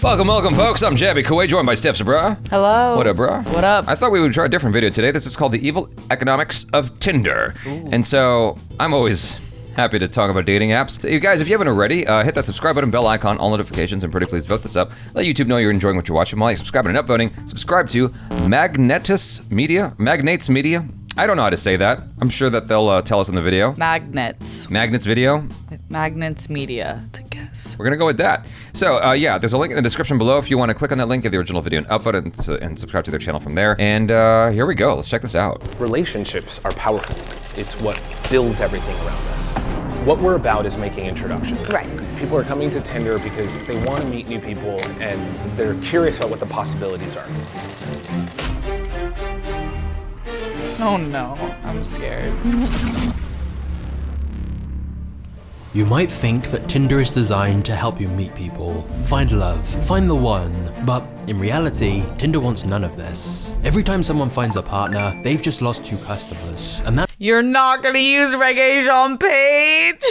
Welcome, folks. I'm Jabby Kuwait, joined by STEPH. Hello. What up, bro? What up? I thought we would try a different video today. This is called The Evil Economics of Tinder. Ooh. And so I'm always happy to talk about dating apps. So you guys, if you haven't already, hit that subscribe button, bell icon, all notifications, and pretty please vote this up. Let YouTube know you're enjoying what you're watching. While you subscribe and upvoting, subscribe to Magnates Media. I don't know how to say that. I'm sure that they'll tell us in the video. Magnets Video, to guess. We're gonna go with that. So yeah, there's a link in the description below if you want to click on that link, give the original video an upvote, and subscribe to their channel from there. And here we go. Let's check this out. Relationships are powerful. It's what builds everything around us. What we're about is making introductions. Right. People are coming to Tinder because they want to meet new people and they're curious about what the possibilities are. Oh no, I'm scared. You might think that Tinder is designed to help you meet people, find love, find the one, but in reality, Tinder wants none of this. Every time someone finds a partner, they've just lost 2 customers, and that's— You're not gonna use Reggae Page.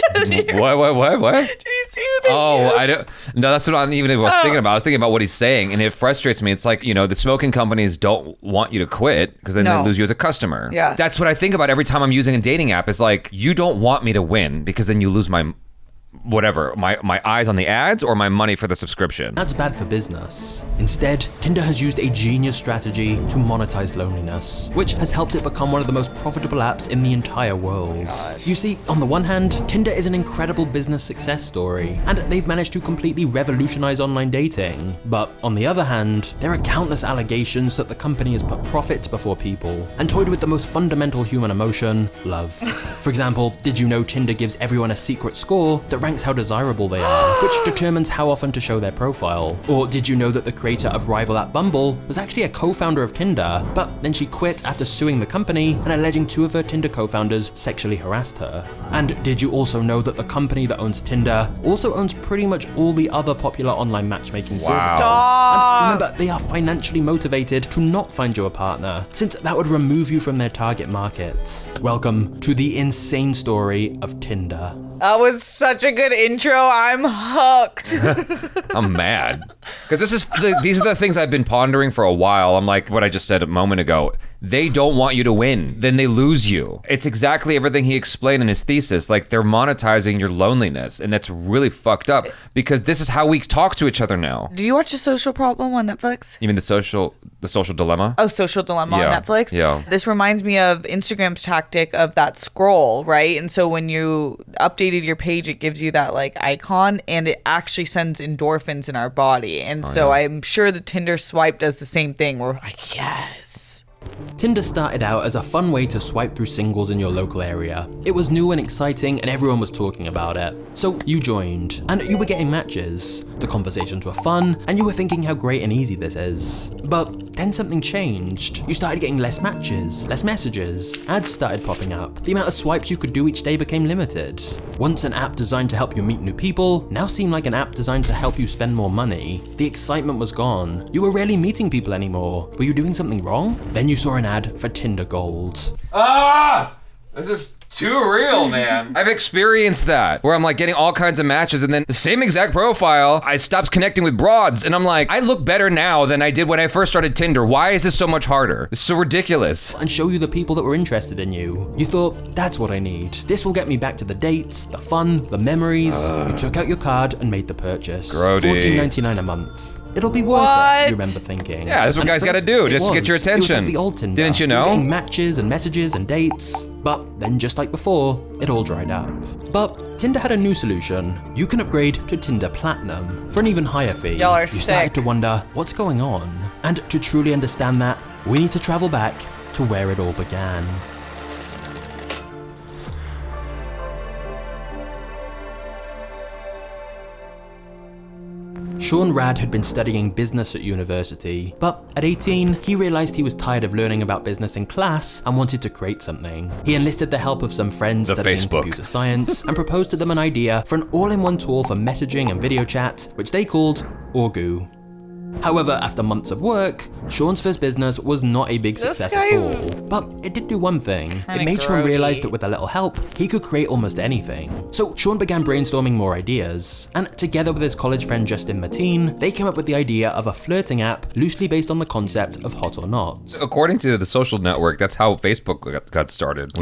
What? Did you see who that Oh, is? I don't. No, that's what I even was thinking about. I was thinking about what he's saying, and it frustrates me. It's like, you know, the smoking companies don't want you to quit because then they lose you as a customer. Yeah. That's what I think about every time I'm using a dating app. Is like, you don't want me to win because then you lose my whatever, my eyes on the ads or my money for the subscription. That's bad for business. Instead, Tinder has used a genius strategy to monetize loneliness, which has helped it become one of the most profitable apps in the entire world. You see, on the one hand, Tinder is an incredible business success story, and they've managed to completely revolutionize online dating. But on the other hand, there are countless allegations that the company has put profit before people and toyed with the most fundamental human emotion, love. For example, did you know Tinder gives everyone a secret score that ranks how desirable they are, which determines how often to show their profile? Or did you know that the creator of rival app Bumble was actually a co-founder of Tinder, but then she quit after suing the company and alleging 2 of her Tinder co-founders sexually harassed her? And did you also know that the company that owns Tinder also owns pretty much all the other popular online matchmaking services? Stop. And remember, they are financially motivated to not find you a partner, since that would remove you from their target market. Welcome to the insane story of Tinder. That was such a good intro. I'm hooked. I'm mad because these are the things I've been pondering for a while. I'm like what I just said a moment ago. They don't want you to win, then they lose you. It's exactly everything he explained in his thesis. Like, they're monetizing your loneliness, and that's really fucked up because this is how we talk to each other now. Do you watch The Social Problem on Netflix? You mean the social dilemma? Oh, Social Dilemma on Netflix? Yeah. This reminds me of Instagram's tactic of that scroll, right? And so when you updated your page, it gives you that like icon and it actually sends endorphins in our body. And I'm sure the Tinder swipe does the same thing. We're like, yes. Tinder started out as a fun way to swipe through singles in your local area. It was new and exciting and everyone was talking about it. So you joined, and you were getting matches. The conversations were fun, and you were thinking how great and easy this is. But then something changed. You started getting less matches, less messages, ads started popping up. The amount of swipes you could do each day became limited. Once an app designed to help you meet new people now seemed like an app designed to help you spend more money. The excitement was gone. You were rarely meeting people anymore. Were you doing something wrong? Then you saw an ad for Tinder Gold. This is too real, man. I've experienced that where I'm like getting all kinds of matches and then the same exact profile, I stopped connecting with broads and I'm like, I look better now than I did when I first started Tinder. Why is this so much harder? It's so ridiculous. And show you the people that were interested in you. You thought, that's what I need. This will get me back to the dates, the fun, the memories. You took out your card and made the purchase. Grody. $14.99 a month. It'll be worth it, you remember thinking. Yeah, that's what guys gotta do, just to get your attention. It was like the old Tinder. Didn't you know? You were getting matches and messages and dates, but then just like before, it all dried up. But Tinder had a new solution. You can upgrade to Tinder Platinum for an even higher fee. Y'all are You started sick. to wonder, what's going on? And to truly understand that, we need to travel back to where it all began. Sean Rad had been studying business at university, but at 18, he realized he was tired of learning about business in class and wanted to create something. He enlisted the help of some friends studying computer science and proposed to them an idea for an all-in-one tool for messaging and video chat, which they called Orgoo. However, after months of work, Sean's first business was not a big success at all. But it did do one thing. It made Sean realize that with a little help, he could create almost anything. So Sean began brainstorming more ideas, and together with his college friend Justin Mateen, they came up with the idea of a flirting app loosely based on the concept of Hot or Not. According to the social network, that's how Facebook got started.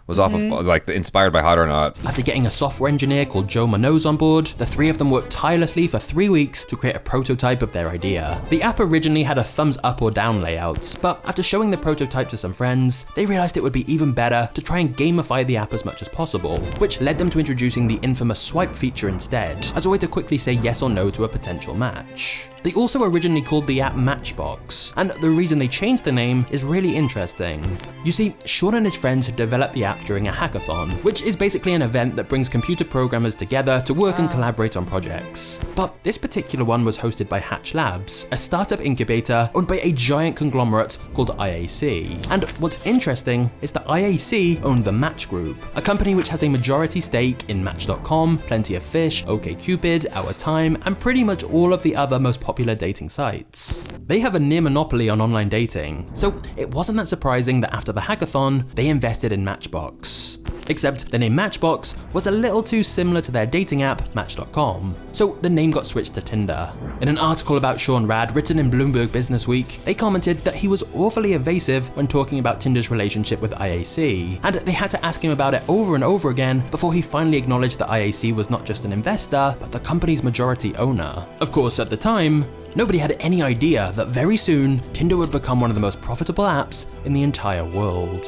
Was off of like inspired by Hot or Not. After getting a software engineer called Joe Manoz on board, the three of them worked tirelessly for 3 weeks to create a prototype of their idea. The app originally had a thumbs up or down layout, but after showing the prototype to some friends, they realized it would be even better to try and gamify the app as much as possible, which led them to introducing the infamous swipe feature instead, as a way to quickly say yes or no to a potential match. They also originally called the app Matchbox, and the reason they changed the name is really interesting. You see, Sean and his friends had developed the app during a hackathon, which is basically an event that brings computer programmers together to work and collaborate on projects. But this particular one was hosted by Hatch Labs, a startup incubator owned by a giant conglomerate called IAC. And what's interesting is that IAC owned the Match Group, a company which has a majority stake in Match.com, Plenty of Fish, OK Cupid, Our Time, and pretty much all of the other most popular dating sites. They have a near monopoly on online dating, so it wasn't that surprising that after the hackathon, they invested in Matchbox. Except the name Matchbox was a little too similar to their dating app, Match.com, so the name got switched to Tinder. In an article about Sean Rad written in Bloomberg Businessweek, they commented that he was awfully evasive when talking about Tinder's relationship with IAC, and they had to ask him about it over and over again before he finally acknowledged that IAC was not just an investor, but the company's majority owner. Of course, at the time, nobody had any idea that very soon, Tinder would become one of the most profitable apps in the entire world.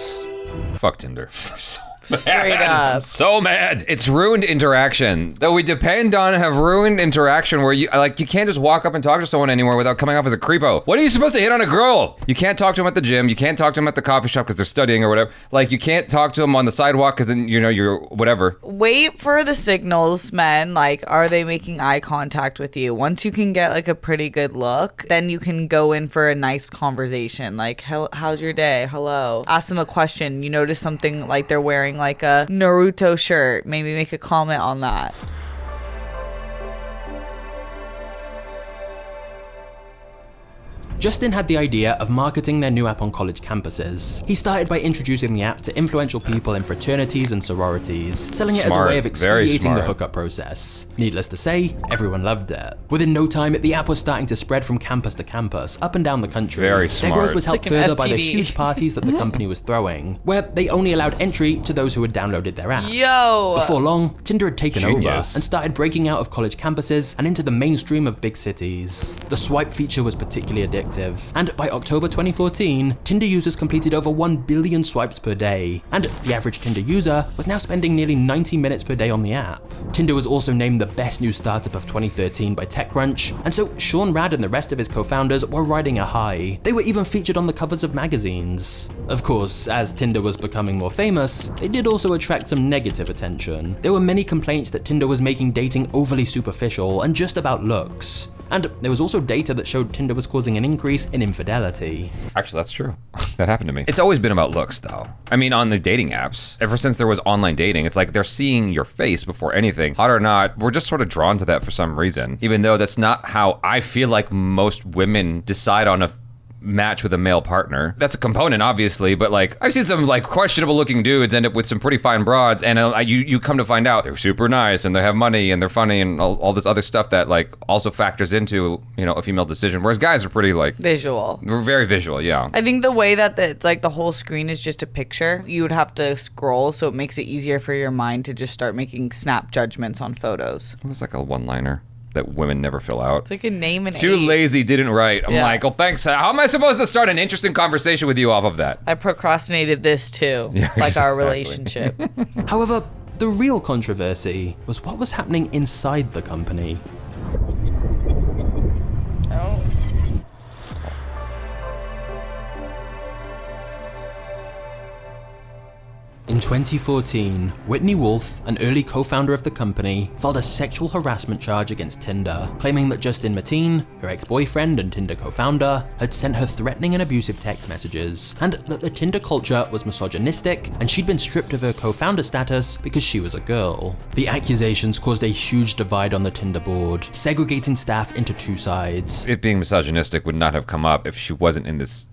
Fuck Tinder. Straight up. I'm so mad. It's ruined interaction. That we depend on have ruined interaction where you can't just walk up and talk to someone anymore without coming off as a creepo. What are you supposed to hit on a girl? You can't talk to them at the gym. You can't talk to them at the coffee shop because they're studying or whatever. Like, you can't talk to them on the sidewalk because then, you're whatever. Wait for the signals, men. Like, are they making eye contact with you? Once you can get like a pretty good look, then you can go in for a nice conversation. Like, how's your day? Hello. Ask them a question. You notice something like they're wearing like a Naruto shirt, maybe make a comment on that. Justin had the idea of marketing their new app on college campuses. He started by introducing the app to influential people in fraternities and sororities, selling it as a way of expediting the hookup process. Needless to say, everyone loved it. Within no time, the app was starting to spread from campus to campus, up and down the country. Very smart. Their growth was helped It's like an further by the STD. huge parties that the company was throwing, where they only allowed entry to those who had downloaded their app. Yo! Before long, Tinder had taken over Genius. and started breaking out of college campuses and into the mainstream of big cities. The swipe feature was particularly addictive, and by October 2014, Tinder users completed over 1 billion swipes per day, and the average Tinder user was now spending nearly 90 minutes per day on the app. Tinder was also named the best new startup of 2013 by TechCrunch, and so Sean Rad and the rest of his co-founders were riding a high. They were even featured on the covers of magazines. Of course, as Tinder was becoming more famous, they did also attract some negative attention. There were many complaints that Tinder was making dating overly superficial and just about looks. And there was also data that showed Tinder was causing an increase in infidelity. Actually, that's true. That happened to me. It's always been about looks, though. I mean, on the dating apps, ever since there was online dating, it's like they're seeing your face before anything. Hot or not, we're just sort of drawn to that for some reason, even though that's not how I feel like most women decide on a match with a male partner. That's a component, obviously, but like I've seen some like questionable looking dudes end up with some pretty fine broads, and you come to find out they're super nice and they have money and they're funny and all this other stuff that like also factors into a female decision, whereas guys are pretty like Visual. we're very visual. Yeah, I think the way that it's like the whole screen is just a picture, you would have to scroll, so it makes it easier for your mind to just start making snap judgments on photos. it's like a one-liner that women never fill out. It's like a name and Too age. lazy, didn't write. I'm Yeah. like, well, thanks. How am I supposed to start an interesting conversation with you off of that? I procrastinated this too, Yeah, like our exactly. relationship. However, the real controversy was what was happening inside the company. Oh. In 2014, Whitney Wolfe, an early co-founder of the company, filed a sexual harassment charge against Tinder, claiming that Justin Mateen, her ex-boyfriend and Tinder co-founder, had sent her threatening and abusive text messages, and that the Tinder culture was misogynistic, and she'd been stripped of her co-founder status because she was a girl. The accusations caused a huge divide on the Tinder board, segregating staff into two sides. It being misogynistic would not have come up if she wasn't in this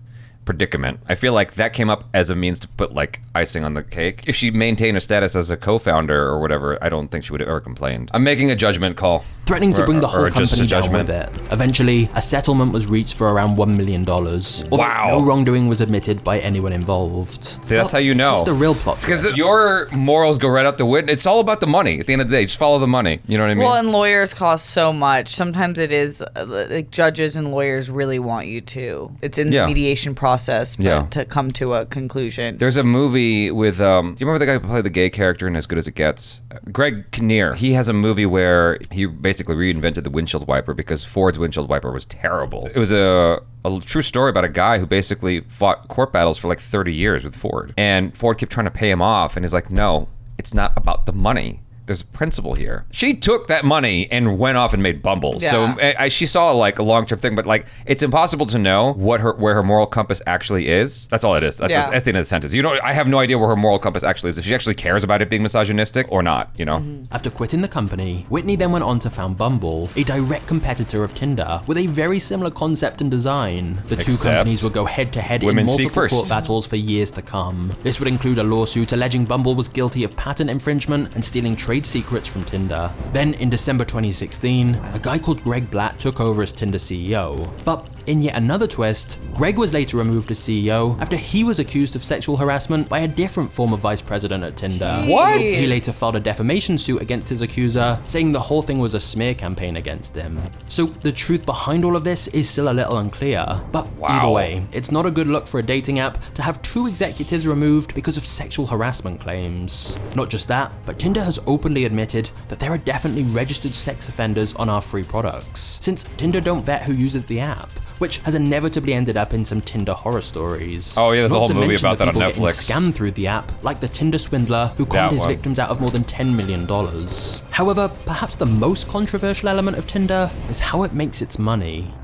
predicament. I feel like that came up as a means to put like icing on the cake. If she maintained her status as a co-founder or whatever, I don't think she would have ever complained. I'm making a judgment call. Threatening to bring the whole just a company down judgment. with it. Eventually, a settlement was reached for around $1 million. Although Wow. no wrongdoing was admitted by anyone involved. See, that's how you know. That's the real plot. Because your morals go right out the window. It's all about the money. At the end of the day, just follow the money. You know what I mean? Well, and lawyers cost so much. Sometimes it is like judges and lawyers really want you to. It's in Yeah. the mediation process, but Yeah. to come to a conclusion. There's a movie with, do you remember the guy who played the gay character in As Good As It Gets? Greg Kinnear. He has a movie where he basically reinvented the windshield wiper because Ford's windshield wiper was terrible. It was a true story about a guy who basically fought court battles for like 30 years with Ford. And Ford kept trying to pay him off, and he's like, no, it's not about the money. There's a principle here. She took that money and went off and made Bumble. Yeah. So she saw like a long-term thing, but like it's impossible to know where her moral compass actually is. That's all it is. That's the end of the sentence. I have no idea where her moral compass actually is. If she actually cares about it being misogynistic or not, you know? After quitting the company, Whitney then went on to found Bumble, a direct competitor of Tinder, with a very similar concept and design. The two Except companies would go head-to-head in women speak multiple first. court battles for years to come. This would include a lawsuit alleging Bumble was guilty of patent infringement and stealing trade secrets from Tinder. Then, in December 2016, a guy called Greg Blatt took over as Tinder CEO. But in yet another twist, Greg was later removed as CEO after he was accused of sexual harassment by a different former vice president at Tinder. What? He later filed a defamation suit against his accuser, saying the whole thing was a smear campaign against him. So the truth behind all of this is still a little unclear. But either way, it's not a good look for a dating app to have two executives removed because of sexual harassment claims. Not just that, but Tinder has openly admitted that there are definitely registered sex offenders on our free products, since Tinder don't vet who uses the app, which has inevitably ended up in some Tinder horror stories. Oh yeah, there's a Not whole to movie mention about the that on people getting Netflix. scammed through the app, like the Tinder swindler who conned his one. victims out of more than $10 million. However, perhaps the most controversial element of Tinder is how it makes its money.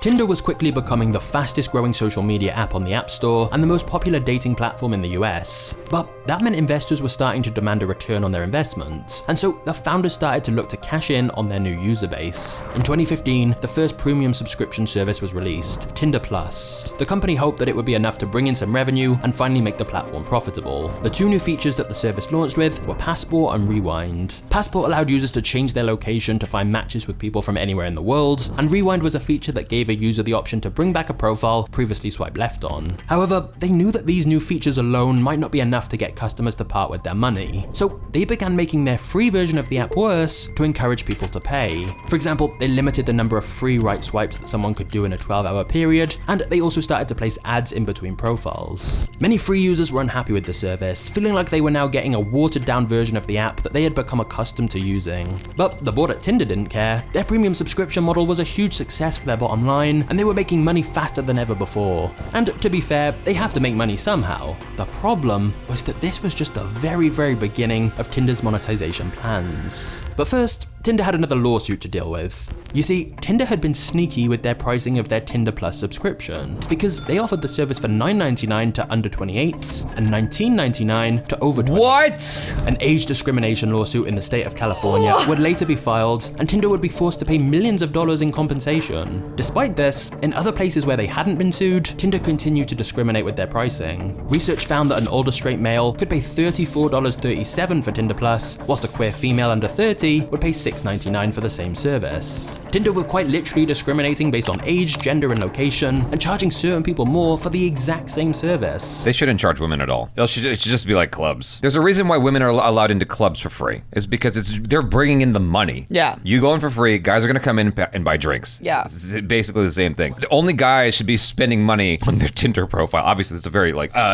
Tinder was quickly becoming the fastest growing social media app on the App Store and the most popular dating platform in the US. But that meant investors were starting to demand a return on their investment, and so the founders started to look to cash in on their new user base. In 2015, the first premium subscription service was released, Tinder Plus. The company hoped that it would be enough to bring in some revenue and finally make the platform profitable. The two new features that the service launched with were Passport and Rewind. Passport allowed users to change their location to find matches with people from anywhere in the world, and Rewind was a feature that gave a user the option to bring back a profile previously swiped left on. However, they knew that these new features alone might not be enough to get customers to part with their money, so they began making their free version of the app worse to encourage people to pay. For example, they limited the number of free right swipes that someone could do in a 12-hour period, and they also started to place ads in between profiles. Many free users were unhappy with the service, feeling like they were now getting a watered-down version of the app that they had become accustomed to using. But the board at Tinder didn't care. Their premium subscription model was a huge success for their bottom line, and they were making money faster than ever before. And to be fair, they have to make money somehow. The problem was that this was just the very, very beginning of Tinder's monetization plans. But first, Tinder had another lawsuit to deal with. You see, Tinder had been sneaky with their pricing of their Tinder Plus subscription, because they offered the service for $9.99 to under 28s and $19.99 to over 20s. What? An age discrimination lawsuit in the state of California would later be filed, and Tinder would be forced to pay millions of dollars in compensation. Despite this, in other places where they hadn't been sued, Tinder continued to discriminate with their pricing. Research found that an older straight male could pay $34.37 for Tinder Plus, whilst a queer female under 30 would pay $6.99 for the same service. Tinder were quite literally discriminating based on age, gender, and location, and charging certain people more for the exact same service. They shouldn't charge women at all. It should just be like clubs. There's a reason why women are allowed into clubs for free. Is because they're bringing in the money. Yeah. You go in for free, guys are going to come in and buy drinks. Yeah. It's basically the same thing. The only guys should be spending money on their Tinder profile. Obviously, it's a very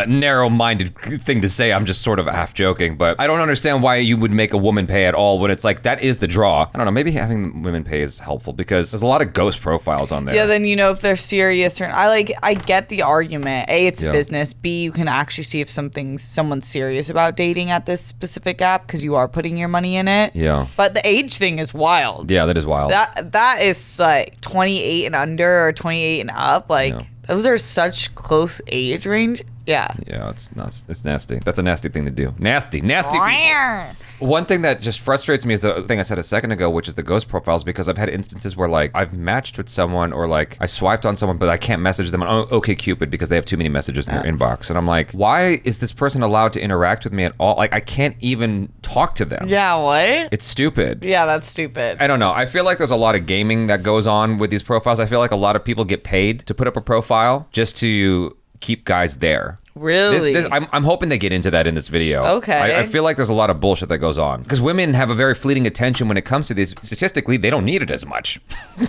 narrow-minded thing to say. I'm just sort of half joking, but I don't understand why you would make a woman pay at all when it's like that is the draw SABRAW. I don't know, maybe having women pay is helpful because there's a lot of ghost profiles on there. Yeah, then you know if they're serious or I get the argument. A, it's business. B, you can actually see if someone's serious about dating at this specific app because you are putting your money in it. Yeah. But the age thing is wild. Yeah, that is wild. That is like 28 and under or 28 and up. Like those are such close age range. Yeah. Yeah, it's nuts. It's nasty. That's a nasty thing to do. Nasty people. One thing that just frustrates me is the thing I said a second ago, which is the ghost profiles, because I've had instances where like I've matched with someone or like I swiped on someone, but I can't message them on OK Cupid because they have too many messages in their inbox. And I'm like, why is this person allowed to interact with me at all? Like I can't even talk to them. Yeah, what? It's stupid. Yeah, that's stupid. I don't know. I feel like there's a lot of gaming that goes on with these profiles. I feel like a lot of people get paid to put up a profile just to keep guys there. Really? I'm hoping they get into that in this video. Okay. I feel like there's a lot of bullshit that goes on. Because women have a very fleeting attention when it comes to these. Statistically, they don't need it as much.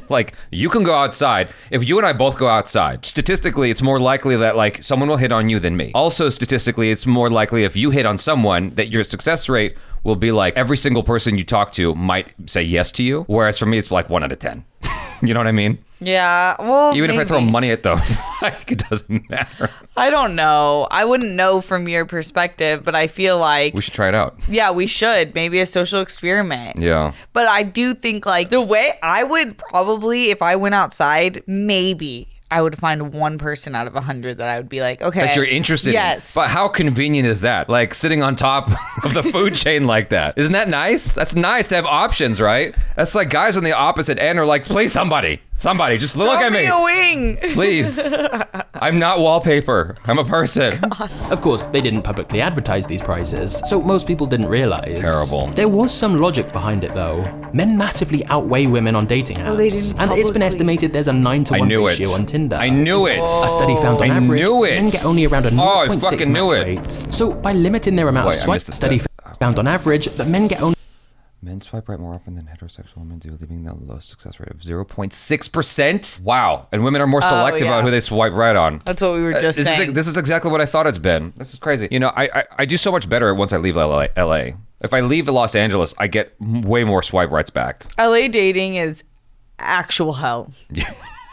Like, you can go outside. If you and I both go outside, statistically, it's more likely that, like, someone will hit on you than me. Also, statistically, it's more likely if you hit on someone that your success rate will be like every single person you talk to might say yes to you. Whereas for me, it's like 1 out of 10. You know what I mean? Yeah, well, Even maybe. if I throw money at them, like, it doesn't matter. I don't know. I wouldn't know from your perspective, but I feel like We should try it out. yeah, we should. Maybe a social experiment. Yeah. But I do think like the way I would probably, if I went outside, maybe I would find one person out of 100 that I would be like, okay. That you're interested yes. in. But how convenient is that? Like sitting on top of the food chain like that. Isn't that nice? That's nice to have options, right? That's like guys on the opposite end are like, please somebody, just look at me. Throw me a wing. Please. I'm not wallpaper. I'm a person. Of course, they didn't publicly advertise these prices, so most people didn't realize. Terrible. There was some logic behind it though. Men massively outweigh women on dating apps, they didn't and it's been publicly. estimated there's a 9-to-1 ratio on Tinder. I knew it. A study found on I average, knew it. men get only around a Oh, I 0.6 fucking knew match it. rate. So by limiting their amount Wait, of I swipes, missed the study step. found on average that men get only Men swipe right more often than heterosexual women do, leaving the low success rate of 0.6%. Wow. And women are more selective yeah. about who they swipe right on. That's what we were just saying. This is exactly what I thought it's been. This is crazy. You know, I do so much better once I leave LA. If I leave Los Angeles, I get way more swipe rights back. LA dating is actual hell.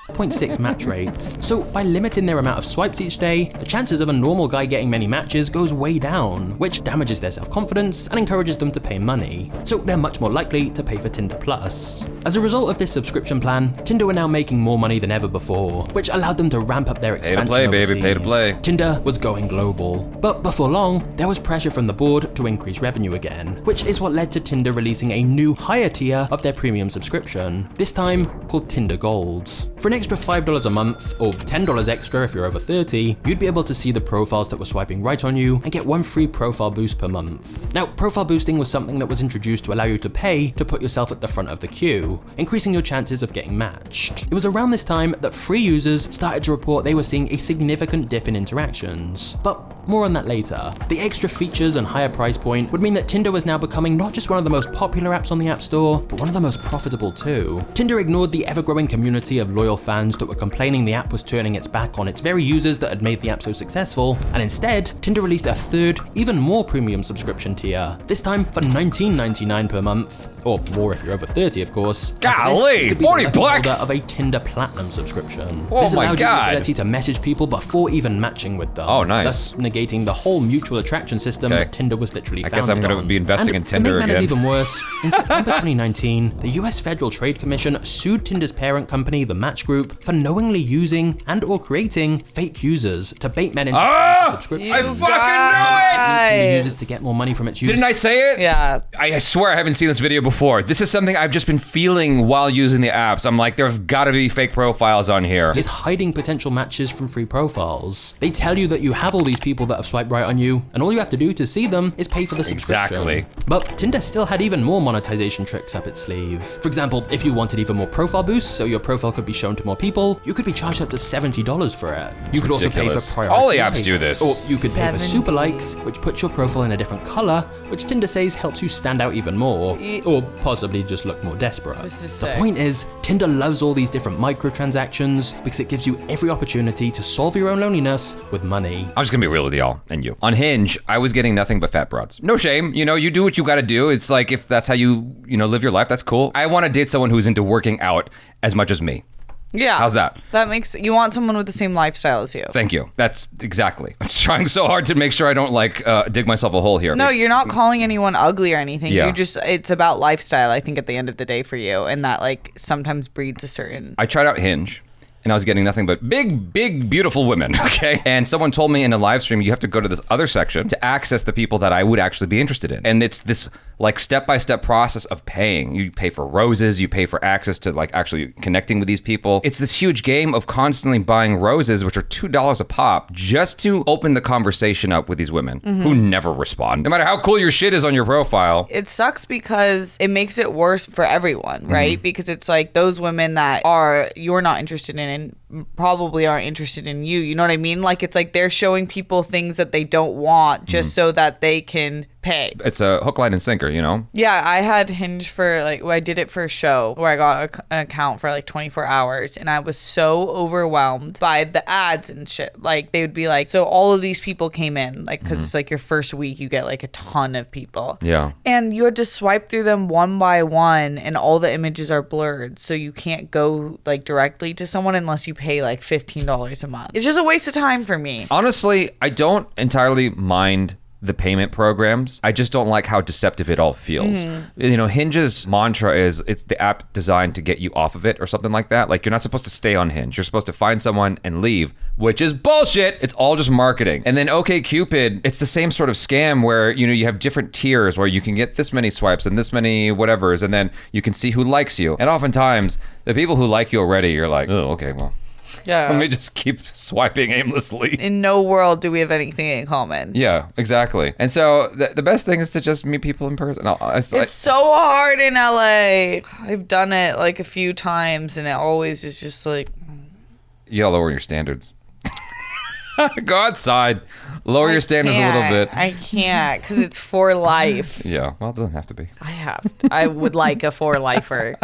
0.6 match rates. So by limiting their amount of swipes each day, the chances of a normal guy getting many matches goes way down, which damages their self-confidence and encourages them to pay money. So they're much more likely to pay for Tinder Plus. As a result of this subscription plan, Tinder were now making more money than ever before, which allowed them to ramp up their expansion play, baby, overseas. pay to play. Tinder was going global. But before long, there was pressure from the board to increase revenue again, which is what led to Tinder releasing a new higher tier of their premium subscription, this time called Tinder Gold. For an extra $5 a month, or $10 extra if you're over 30, you'd be able to see the profiles that were swiping right on you and get 1 free profile boost per month. Now, profile boosting was something that was introduced to allow you to pay to put yourself at the front of the queue, increasing your chances of getting matched. It was around this time that free users started to report they were seeing a significant dip in interactions, but more on that later. The extra features and higher price point would mean that Tinder was now becoming not just one of the most popular apps on the App Store, but one of the most profitable too. Tinder ignored the ever-growing community of loyal fans that were complaining the app was turning its back on its very users that had made the app so successful, and instead, Tinder released a third, even more premium subscription tier, this time for $19.99 per month, or more if you're over 30 of course. And for this, Golly, you could be 40 the lucky bucks! holder of a Tinder Platinum subscription. Oh This my allowed you God. the ability to message people before even matching with them. Oh, nice. Thus negating the whole mutual attraction system Okay. that Tinder was literally I founded guess I'm gonna on. be investing And in Tinder to make matters again. even worse, in September 2019, the US Federal Trade Commission sued Tinder's parent company, the Match Group, for knowingly using and or creating fake users to bait men into subscriptions. I fucking Tinder knew it! uses to get more money from its users. Didn't I say it? Yeah. I swear I haven't seen this video before. This is something I've just been feeling while using the apps. I'm like, there's gotta be fake profiles on here. Is hiding potential matches from free profiles. They tell you that you have all these people that have swiped right on you, and all you have to do to see them is pay for the subscription. Exactly. But Tinder still had even more monetization tricks up its sleeve. For example, if you wanted even more profile boosts so your profile could be shown to more people, you could be charged up to $70 for it. You could also pay for ridiculous. priority All the apps do likes, this. or you could pay for 70. super likes, which puts your profile in a different color, which Tinder says helps you stand out even more, or possibly just look more desperate. This is The sick. point is, Tinder loves all these different microtransactions because it gives you every opportunity to solve your own loneliness with money. I'm just gonna be real with y'all and you. On Hinge, I was getting nothing but fat broads. No shame, you do what you gotta do. It's like, if that's how you live your life, that's cool. I wanna date someone who's into working out as much as me. Yeah. How's that? That makes you want someone with the same lifestyle as you. Thank you. That's exactly. I'm trying so hard to make sure I don't dig myself a hole here. No, you're not calling anyone ugly or anything. Yeah. It's about lifestyle, I think, at the end of the day for you. And that sometimes breeds a certain. I tried out Hinge, and I was getting nothing but big, beautiful women, okay? And someone told me in a live stream, you have to go to this other section to access the people that I would actually be interested in. And it's this step-by-step process of paying. You pay for roses, you pay for access to actually connecting with these people. It's this huge game of constantly buying roses, which are $2 a pop, just to open the conversation up with these women who never respond. No matter how cool your shit is on your profile. It sucks because it makes it worse for everyone, right? Because it's those women that you're not interested in and probably aren't interested in you. You know what I mean? It's they're showing people things that they don't want just so that they can pay. It's a hook, line, and sinker, Yeah, I had Hinge for I did it for a show where I got an account for 24 hours, and I was so overwhelmed by the ads and shit. They would be so all of these people came in, because it's your first week, you get a ton of people. Yeah. And you had to swipe through them one by one, and all the images are blurred, so you can't go directly to someone unless you pay $15 a month. It's just a waste of time for me. Honestly, I don't entirely mind the payment programs. I just don't like how deceptive it all feels. Hinge's mantra is it's the app designed to get you off of it or something like that. You're not supposed to stay on Hinge. You're supposed to find someone and leave, which is bullshit. It's all just marketing. And then Okay Cupid, it's the same sort of scam where, you have different tiers where you can get this many swipes and this many whatevers, and then you can see who likes you. And oftentimes, the people who like you already, you're like, oh, okay, well, Yeah. let me just keep swiping aimlessly. In no world do we have anything in common. Yeah, exactly. And so the best thing is to just meet people in person. It's so hard in LA. I've done it a few times, and it always is just you gotta lower your standards. Go outside, lower your standards a little bit. I can't, because it's for life. Yeah, well, it doesn't have to be. I would like a for lifer,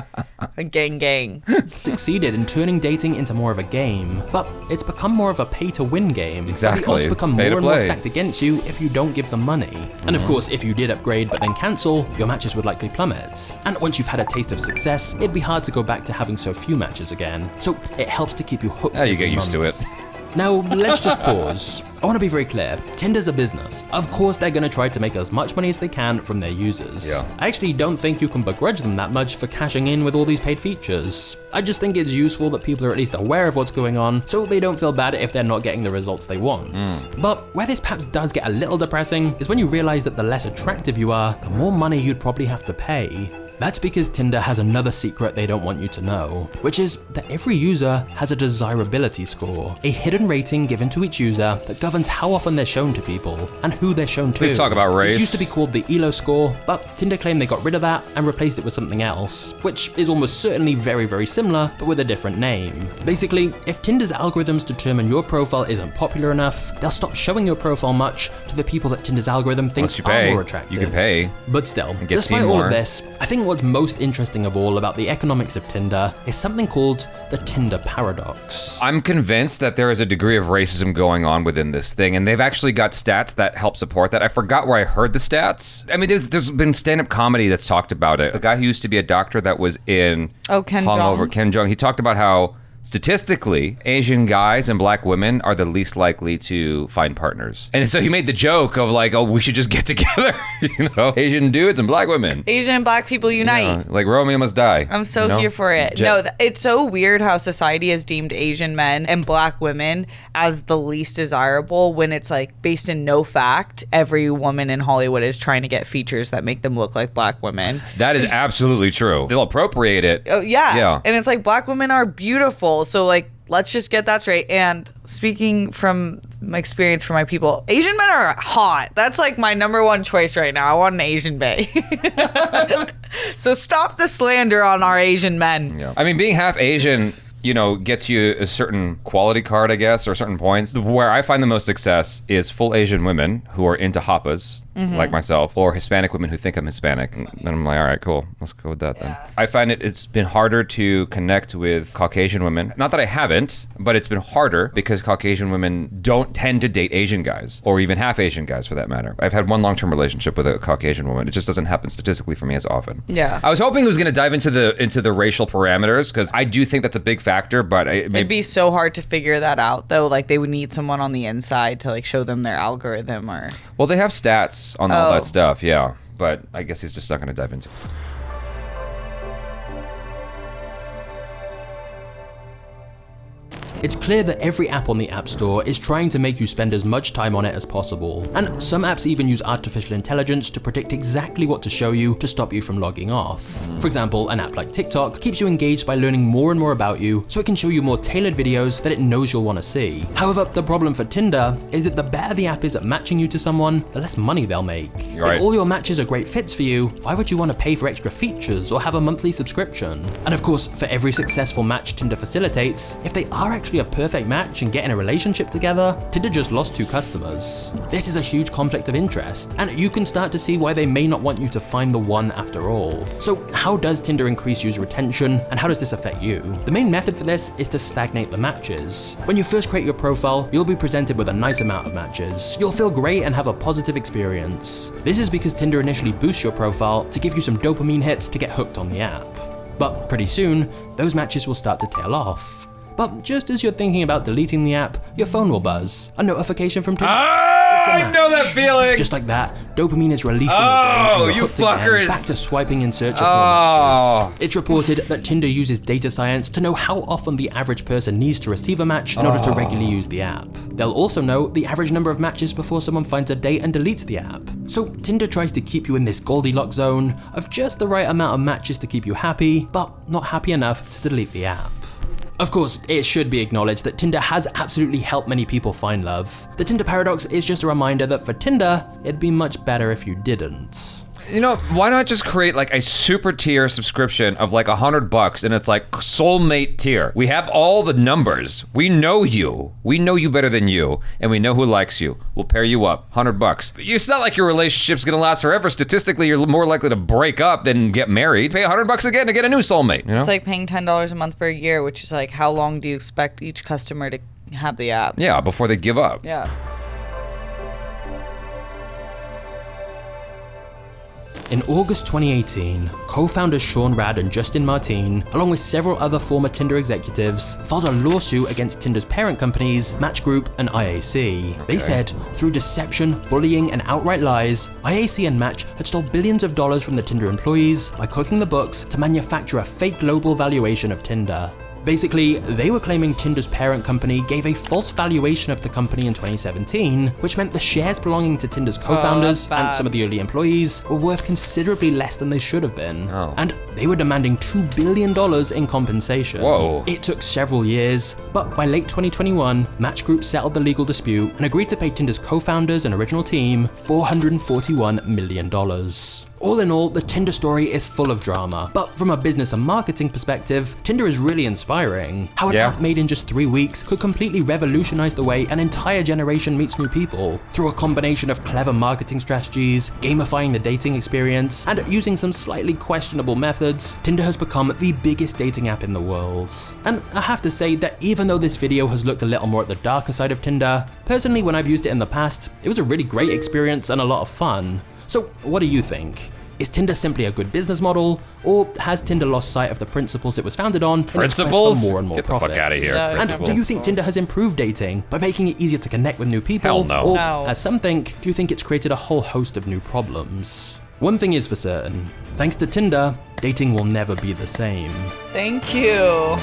a gang. Succeeded in turning dating into more of a game, but it's become more of a pay-to-win game. Exactly. The odds become Pay more to and more play. stacked against you if you don't give them money. And of course, if you did upgrade but then cancel, your matches would likely plummet. And once you've had a taste of success, it'd be hard to go back to having so few matches again. So it helps to keep you hooked. Yeah, you every get used to month. it. Now, let's just pause. I want to be very clear. Tinder's a business. Of course, they're going to try to make as much money as they can from their users. Yeah. I actually don't think you can begrudge them that much for cashing in with all these paid features. I just think it's useful that people are at least aware of what's going on, so they don't feel bad if they're not getting the results they want. But where this perhaps does get a little depressing is when you realize that the less attractive you are, the more money you'd probably have to pay. That's because Tinder has another secret they don't want you to know, which is that every user has a desirability score, a hidden rating given to each user that governs how often they're shown to people and who they're shown to. Please talk about race. This used to be called the ELO score, but Tinder claimed they got rid of that and replaced it with something else, which is almost certainly very, very similar, but with a different name. Basically, if Tinder's algorithms determine your profile isn't popular enough, they'll stop showing your profile much to the people that Tinder's algorithm thinks Unless you are pay. more attractive. You can pay. But still, get despite seen all more. of this, I think what's most interesting of all about the economics of Tinder is something called the Tinder paradox. I'm convinced that there is a degree of racism going on within this thing, and they've actually got stats that help support that. I forgot where I heard the stats. I mean, there's been stand-up comedy that's talked about it. The guy who used to be a doctor that was in Ken Hungover, Jeong. Ken Jeong, he talked about how statistically, Asian guys and black women are the least likely to find partners. And so he made the joke of oh, we should just get together, Asian dudes and black women. Asian and black people unite. Romeo must die. I'm so here for it. It's so weird how society has deemed Asian men and black women as the least desirable when it's based in no fact. Every woman in Hollywood is trying to get features that make them look like black women. That is absolutely true. They'll appropriate it. Oh, yeah. Yeah. And it's black women are beautiful. So let's just get that straight. And speaking from my experience for my people, Asian men are hot. That's my number one choice right now. I want an Asian bae. So stop the slander on our Asian men. Yeah. I mean, being half Asian, gets you a certain quality card, I guess, or certain points. Where I find the most success is full Asian women who are into hoppas. like myself, or Hispanic women who think I'm Hispanic. And then I'm like, all right, cool. Let's go with that then. I find it's been harder to connect with Caucasian women. Not that I haven't, but it's been harder because Caucasian women don't tend to date Asian guys, or even half Asian guys for that matter. I've had one long-term relationship with a Caucasian woman. It just doesn't happen statistically for me as often. Yeah. I was hoping it was going to dive into the racial parameters, because I do think that's a big factor, but it'd be so hard to figure that out though. Like they would need someone on the inside to like show them their algorithm or. Well, they have stats on all that stuff, yeah. But I guess he's just not going to dive into it. It's clear that every app on the App Store is trying to make you spend as much time on it as possible, and some apps even use artificial intelligence to predict exactly what to show you to stop you from logging off. For example, an app like TikTok keeps you engaged by learning more and more about you, so it can show you more tailored videos that it knows you'll want to see. However, the problem for Tinder is that the better the app is at matching you to someone, the less money they'll make. Right. If all your matches are great fits for you, why would you want to pay for extra features or have a monthly subscription? And of course, for every successful match Tinder facilitates, if they are actually a perfect match and get in a relationship together, Tinder just lost 2 customers. This is a huge conflict of interest, and you can start to see why they may not want you to find the one after all. So how does Tinder increase user retention, and how does this affect you? The main method for this is to stagnate the matches. When you first create your profile, you'll be presented with a nice amount of matches. You'll feel great and have a positive experience. This is because Tinder initially boosts your profile to give you some dopamine hits to get hooked on the app. But pretty soon, those matches will start to tail off. But just as you're thinking about deleting the app, your phone will buzz. A notification from Tinder. I know that feeling! Just like that, dopamine is released in your brain and you're you hooked again, fuckers! back to swiping in search of more matches. It's reported that Tinder uses data science to know how often the average person needs to receive a match in order to regularly use the app. They'll also know the average number of matches before someone finds a date and deletes the app. So Tinder tries to keep you in this Goldilocks zone of just the right amount of matches to keep you happy, but not happy enough to delete the app. Of course, it should be acknowledged that Tinder has absolutely helped many people find love. The Tinder paradox is just a reminder that for Tinder, it'd be much better if you didn't. You know, why not just create like a super tier subscription of like $100 and it's like soulmate tier. We have all the numbers. We know you. We know you better than you, and we know who likes you. We'll pair you up, $100. It's not like your relationship's gonna last forever. Statistically, you're more likely to break up than get married. Pay $100 again to get a new soulmate, you know? It's like paying $10 a month for a year, which is like how long do you expect each customer to have the app? Yeah, before they give up. Yeah. In August 2018, co-founders Sean Rad and Justin Martin, along with several other former Tinder executives, filed a lawsuit against Tinder's parent companies, Match Group and IAC. They said, through deception, bullying, and outright lies, IAC and Match had stole billions of dollars from the Tinder employees by cooking the books to manufacture a fake global valuation of Tinder. Basically, they were claiming Tinder's parent company gave a false valuation of the company in 2017, which meant the shares belonging to Tinder's co-founders and some of the early employees were worth considerably less than they should have been. And they were demanding $2 billion in compensation. Whoa. It took several years, but by late 2021, Match Group settled the legal dispute and agreed to pay Tinder's co-founders and original team $441 million. All in all, the Tinder story is full of drama, but from a business and marketing perspective, Tinder is really inspiring. How an app made in just 3 weeks could completely revolutionize the way an entire generation meets new people. Through a combination of clever marketing strategies, gamifying the dating experience, and using some slightly questionable methods, Tinder has become the biggest dating app in the world. And I have to say that even though this video has looked a little more at the darker side of Tinder, personally when I've used it in the past, it was a really great experience and a lot of fun. So what do you think? Is Tinder simply a good business model, or has Tinder lost sight of the principles it was founded on? Principles? For more and more Get profits? the fuck out of here. And do you think Tinder has improved dating by making it easier to connect with new people? Hell no. Or, No. as some think, do you think it's created a whole host of new problems? One thing is for certain, thanks to Tinder, dating will never be the same. Thank you.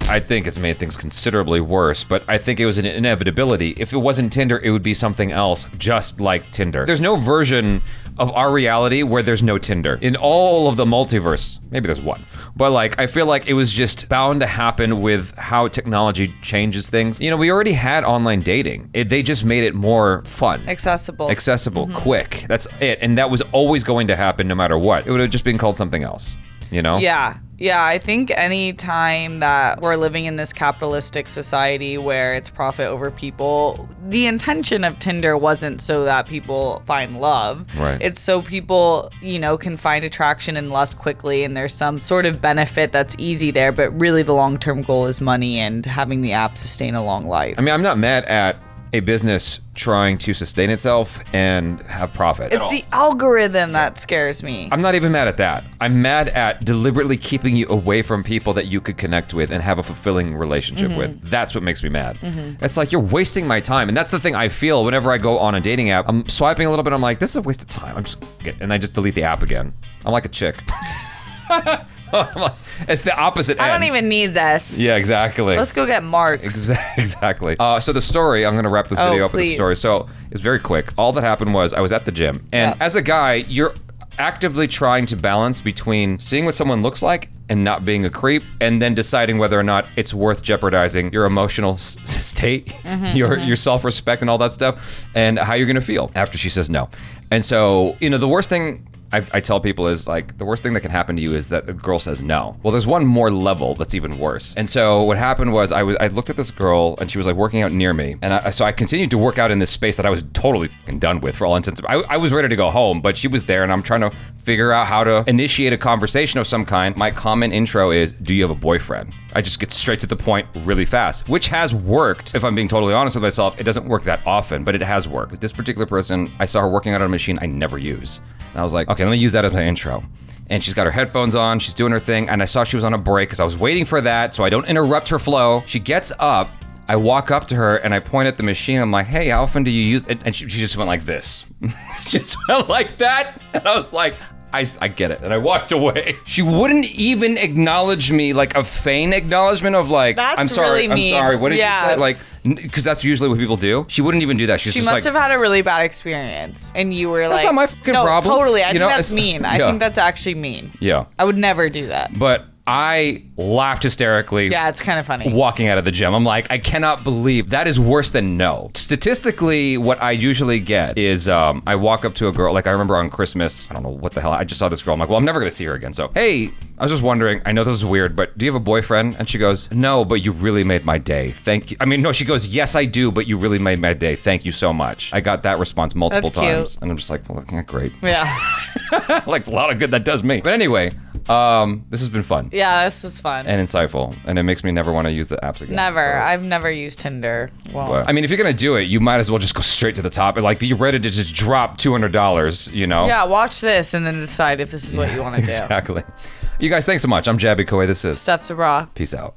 I think it's made things considerably worse, but I think it was an inevitability. If it wasn't Tinder, it would be something else, just like Tinder. There's no version of our reality where there's no Tinder. In all of the multiverse, maybe there's one, but like, I feel like it was just bound to happen with how technology changes things. You know, we already had online dating. They just made it more fun. Accessible. Quick. That's it. And that was always going to happen no matter what. It would have just been called something else, you know? Yeah. Yeah, I think any time that we're living in this capitalistic society where it's profit over people, the intention of Tinder wasn't so that people find love. Right. It's so people, can find attraction and lust quickly, and there's some sort of benefit that's easy there, but really the long-term goal is money and having the app sustain a long life. I mean, I'm not mad at a business trying to sustain itself and have profit. It's the algorithm that scares me. I'm not even mad at that. I'm mad at deliberately keeping you away from people that you could connect with and have a fulfilling relationship with. That's what makes me mad. It's like, you're wasting my time. And that's the thing I feel whenever I go on a dating app. I'm swiping a little bit. I'm like, this is a waste of time. And I just delete the app again. I'm like a chick. It's the opposite end. I don't even need this. Yeah, exactly. Let's go get marks. Exactly. So the story, I'm going to wrap this video up with the story. So it's very quick. All that happened was I was at the gym. And as a guy, you're actively trying to balance between seeing what someone looks like and not being a creep, and then deciding whether or not it's worth jeopardizing your emotional state, your self-respect and all that stuff, and how you're going to feel after she says no. And so, the worst thing I tell people is, like, the worst thing that can happen to you is that a girl says no. Well, there's one more level that's even worse. And so what happened was I looked at this girl and she was like working out near me. And so I continued to work out in this space that I was totally fucking done with for all intents. I was ready to go home, but she was there and I'm trying to figure out how to initiate a conversation of some kind. My common intro is, do you have a boyfriend? I just get straight to the point really fast, which has worked. If I'm being totally honest with myself, it doesn't work that often, but it has worked. With this particular person, I saw her working out on a machine I never use. And I was like, okay, let me use that as my intro. And she's got her headphones on, she's doing her thing, and I saw she was on a break because I was waiting for that so I don't interrupt her flow. She gets up, I walk up to her and I point at the machine. I'm like, hey, how often do you use it? And she just went like this. She just went like that. And I was like, I get it. And I walked away. She wouldn't even acknowledge me, like a feign acknowledgement of like, That's I'm sorry, really mean. I'm sorry. What did you Yeah. say? Like, because that's usually what people do. She wouldn't even do that. She's She just must like, have had a really bad experience, and you were That's like, not my fucking no, problem. Totally, I You think know, that's it's- mean. I yeah. think that's actually mean. yeah. I would never do that. But I laughed hysterically. Yeah, it's kind of funny. Walking out of the gym. I'm like, I cannot believe that is worse than no. Statistically, what I usually get is I walk up to a girl, like I remember on Christmas, I don't know what the hell, I just saw this girl. I'm like, well, I'm never gonna see her again. So, hey, I was just wondering, I know this is weird, but do you have a boyfriend? And she goes, no, but you really made my day. Thank you. I mean, no, she goes, yes, I do, but you really made my day. Thank you so much. I got that response multiple That's cute. times. And I'm just like, well, yeah, great. Yeah. Like a lot of good that does me. But anyway, this has been fun. Yeah, this is fun. And insightful, and it makes me never want to use the apps again. Never. So, I've never used Tinder. Well, but, I mean, if you're gonna do it, you might as well just go straight to the top and like be ready to just drop $200. yeah, watch this and then decide if this is what you want to do. Exactly. You guys, thanks so much. I'm Jabby Coy. This is STEPH SABRAW. Peace out.